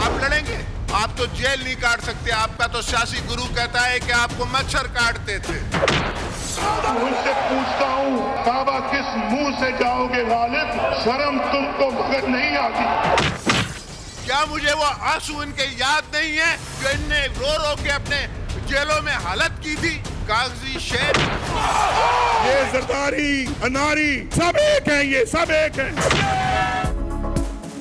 आप लड़ेंगे? आप तो जेल नहीं काट सकते। आपका तो सियासी गुरु कहता है कि आपको मच्छर काटते थे। उनसे पूछता हूँ, काबा किस मुंह से जाओगे गालिब? शर्म तुमको मगर नहीं आती। क्या मुझे वो आंसू इनके याद नहीं है जो इनने रो रो के अपने जेलों में हालत की थी? कागजी शेर, ये जरदारी, अनारी सब एक हैं, ये सब एक हैं।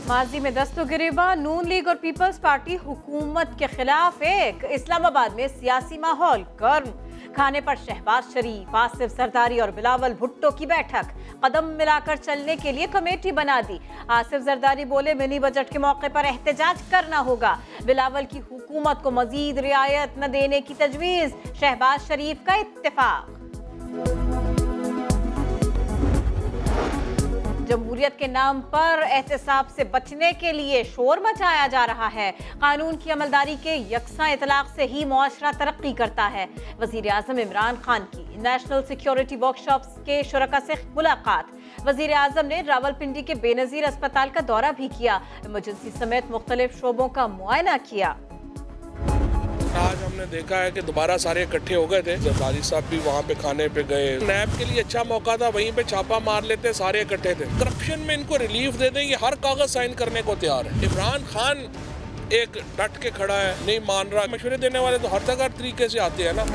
माजी में दस्तो गिरेबा नून लीग और पीपल्स पार्टी हुकूमत के खिलाफ एक। इस्लामाबाद में सियासी माहौल गर्म। खाने पर शहबाज शरीफ, आसिफ जरदारी और बिलावल भुट्टो की बैठक। कदम मिलाकर चलने के लिए कमेटी बना दी। आसिफ जरदारी बोले मिनी बजट के मौके पर एहतजाज करना होगा। बिलावल की हुकूमत को मजीद रियायत न देने की तजवीज़। शहबाज शरीफ का इत्तेफाक। जमहूरियत के नाम पर एहतसाब से बचने के लिए शोर मचाया जा रहा है। कानून की अमलदारी के यकसा इतलाक से ही मुआशरा तरक्की करता है। वजीर आजम इमरान खान की नेशनल सिक्योरिटी वर्कशॉप्स के शुरका से मुलाकात। वजीर आजम ने रावलपिंडी के बेनजीर अस्पताल का दौरा भी किया। इमरजेंसी समेत मुख्तलिफ शोबों का मुआयना किया। आज हमने देखा है कि दोबारा सारे इकट्ठे हो गए थे। जरदारी साहब भी वहाँ पे खाने पे गए। नैब के लिए अच्छा मौका था, वहीं पे छापा मार लेते, सारे इकट्ठे थे। करप्शन में इनको रिलीफ दे दें, ये हर कागज साइन करने को तैयार है। इमरान खान एक डट के खड़ा है, नहीं मान रहा। मशवरे देने वाले तो हर तरीके से आते हैं ना।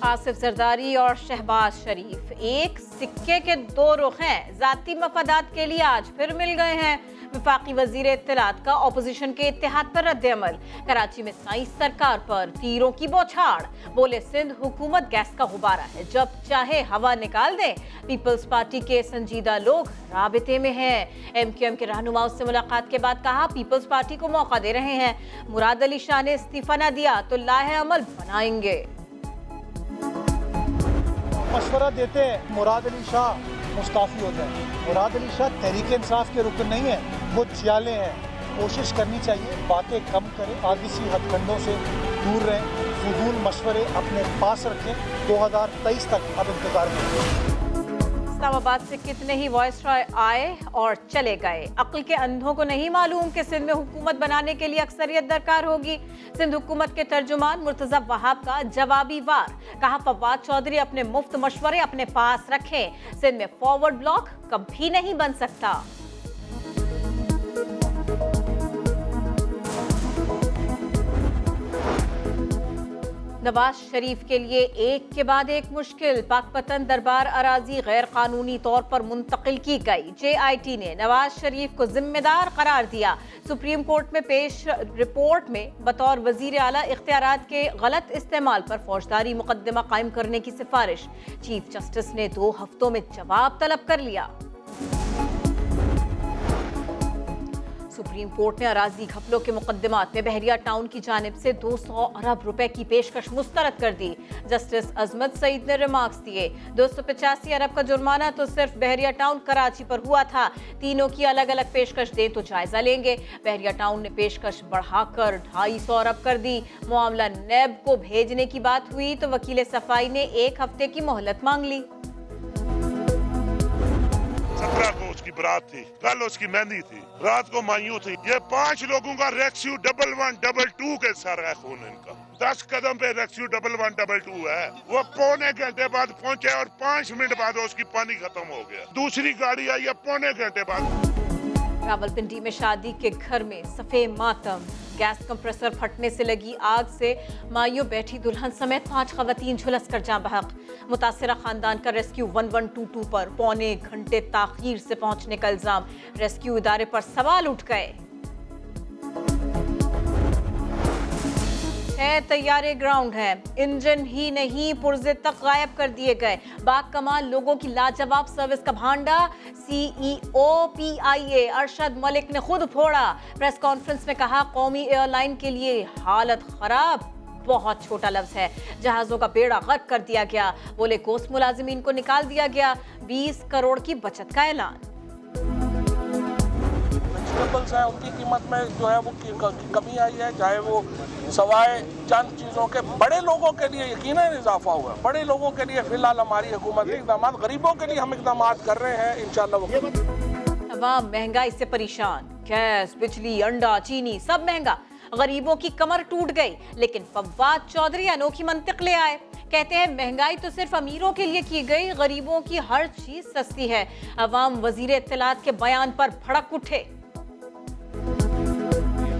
आसिफ जरदारी और शहबाज शरीफ एक सिक्के के दो रुख हैं। जाती मफादात के लिए आज फिर मिल गए हैं। वफाकी वजीर इत्तलात का ऑपोजिशन के इत्तेहाद पर रद्द-ए-अमल। कराची में साइंस सरकार पर तीरों की बौछार। बोले सिंध हुकूमत गैस का गुब्बारा है, जब चाहे हवा निकाल दें। पीपल्स पार्टी के संजीदा लोग राबिते में हैं। MQM के रहनुमाओं से मुलाकात के बाद कहा पीपल्स पार्टी को मौका दे रहे हैं। मुराद अली शाह ने इस्तीफा न दिया तो लाहे-अमल बनाएंगे। मशवरा देते हैं मुराद अली शाह मुस्ताफी हो जाए। मुराद अली शाह तहरीक इंसाफ के रुकन नहीं है, वो जियाले हैं। कोशिश करनी चाहिए बातें कम करें, आदिसी हथकंडों से दूर रहें, फजूल मशवरे अपने पास रखें। 2023 तक अब इंतजार करें। इस्लामाबाद से कितने ही वॉइसरॉय आए और चले गए। अक्ल के अंधों को नहीं मालूम कि सिंध में हुकूमत बनाने के लिए अक्सरियत दरकार होगी। सिंध हुकूमत के तर्जुमान मुर्तजा वहाब का जवाबी वार। कहा फवाद चौधरी अपने मुफ्त मशवरे अपने पास रखें। सिंध में फॉरवर्ड ब्लॉक कभी नहीं बन सकता। नवाज शरीफ के लिए एक के बाद एक मुश्किल। पाकपतन दरबार अराजी गैर कानूनी तौर पर मुंतकिल की गई। JIT ने नवाज शरीफ को जिम्मेदार करार दिया। सुप्रीम कोर्ट में पेश रिपोर्ट में बतौर वजीर आला इख्तियारात के गलत इस्तेमाल पर फौजदारी मुकदमा कायम करने की सिफारिश। चीफ जस्टिस ने 2 हफ्तों में जवाब तलब कर लिया। सुप्रीम कोर्ट ने अराजी घपलों के मुकदमात में बहरिया टाउन की जानिब से 200 अरब रुपए की पेशकश मुस्तरद कर दी। जस्टिस अजमत सईद ने रिमार्क्स दिए 285 अरब का जुर्माना तो सिर्फ बहरिया टाउन कराची पर हुआ था। तीनों की अलग अलग पेशकश दें तो जायजा लेंगे। बहरिया टाउन ने पेशकश बढ़ाकर 250 अरब कर दी। मामला नैब को भेजने की बात हुई तो वकील सफाई ने 1 हफ्ते की मोहलत मांग ली। 17 को उसकी बारात थी, कल उसकी मेहंदी थी, रात को मायूं थी। ये 5 लोगों का रेक्स्यू 1112 के सर है खून इनका। 10 कदम पे रेक्स्यू 1112 है। वो पौने घंटे बाद पहुंचे और 5 मिनट बाद उसकी पानी खत्म हो गया। दूसरी गाड़ी आई है पौने घंटे बाद। रावलपिंडी में शादी के घर में सफे मातम। गैस कंप्रेसर फटने से लगी आग से मायूं बैठी दुल्हन समेत 5 खवातीन झुलस कर जाँ बहक। मुतासिरा खानदान का रेस्क्यू 1122 पर पौने घंटे ताखीर से पहुंचने का इल्जाम। रेस्क्यू इदारे पर सवाल उठ गए। 6 तैयारे ग्राउंड हैं, इंजन ही नहीं पुर्जे तक गायब कर दिए गए। बाग कमाल लोगों की लाजवाब सर्विस का भांडा CEO PIA अरशद मलिक ने खुद फोड़ा। प्रेस कॉन्फ्रेंस में कहा कौमी एयरलाइन के लिए हालत खराब बहुत छोटा लफ्ज है। जहाजों का बेड़ा गर्क कर दिया गया। बोले कोस्ट मुलाजिमीन को निकाल दिया गया। 20 करोड़ की बचत का ऐलान। वेजिटेबल्स हैं उनकी कीमत में जो है वो कमी आई है, चाहे वो सवाए चंद चीज़ों के। बड़े लोगों के लिए यकीनन इजाफा हुआ, बड़े लोगों के लिए फिलहाल हमारी हुकूमत के इक़दाम, गरीबों के लिए हम इक़दाम कर रहे हैं इंशाअल्लाह। तमाम महंगाई से परेशान, गैस, बिजली, अंडा, चीनी सब महंगा, गरीबों की कमर टूट गई। लेकिन फवाद चौधरी अनोखी मंतिक ले आए, कहते हैं महंगाई तो सिर्फ अमीरों के लिए की गई, गरीबों की हर चीज सस्ती है। अवाम वजीर इत्तलात के बयान पर भड़क उठे।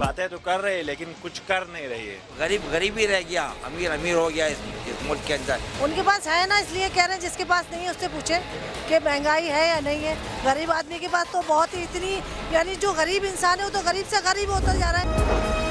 बातें तो कर रहे हैं लेकिन कुछ कर नहीं रही है। गरीब गरीब ही रह गया, अमीर अमीर हो गया इस मुल्क के अंदर। उनके पास है ना, इसलिए कह रहे हैं, जिसके पास नहीं है उससे पूछे कि महंगाई है या नहीं है। गरीब आदमी के पास तो बहुत ही इतनी, यानी जो गरीब इंसान है वो तो गरीब से गरीब होता जा रहा है।